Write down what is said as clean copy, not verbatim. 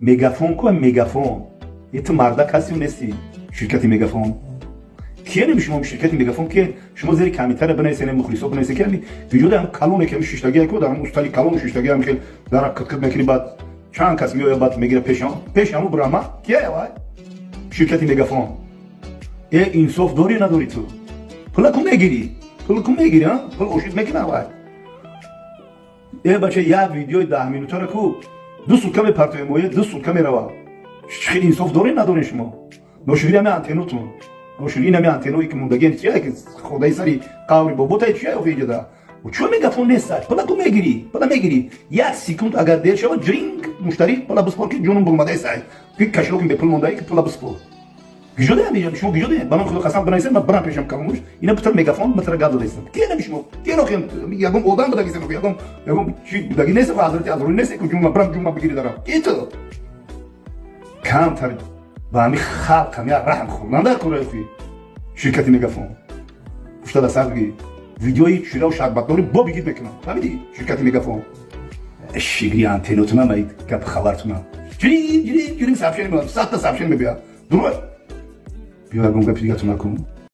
مگافون کو مگافون یه مردا کسی نیستی شرکت مگافون کیه نمیشم شرکت مگافون که شما زیر کمیتر بنویسین مخلصا بنویسین که وجود هم کلونه که شش تاگی کو دارم استالی کلون شش تاگی هم که داره کت میکنی بعد چند کس میاد بعد میگیره پیشم براما کیه وای شرکت مگافون انصاف داری نداری تو پول کو میگیری ها پول اوشید میکنه وای بچه یه ویدیو 10 مینوته رو کو 2 سوتکه می پرتوی مویه 2 سوتکه می روا خیلی انصاف داری نداری شما نوشیری همه انتنوتون نوشیری همه انتنویی که موندگی چیه که خدای سری قاوری بابوتای چیه و ویدیو و چون مگافون نیست پول کو میگیری 1 سکند اگر دیر شود جرینگ مشتری پول بسپار که جونم بومده است که کشلوک به پول مونده که پول بسپار گیجوده میگم شما گیجوده بنام خود قسم بنایسن من برام پیشم کاموش اینا بتر مگافون بتر گاد دادیستن کی نمیشمو کی نخیم یگم اودان بده کسی یگم چی بگی نیست و حضرت ازروی نیست که جون برام جون بگیری دارم کی تو کام تر با می خلق کم یا رحم خود نندر کوریفی شرکت مگافون افتاد سرگی ویدیوی چیرا و شربت داری با بگید بکنم فهمیدی شرکت مگافون شیگری انتنوتون ماید کپ خبرتون جری سابشن میاد 100 تا سابشن میبیا درو بیا گم گپ دیگه تو نکن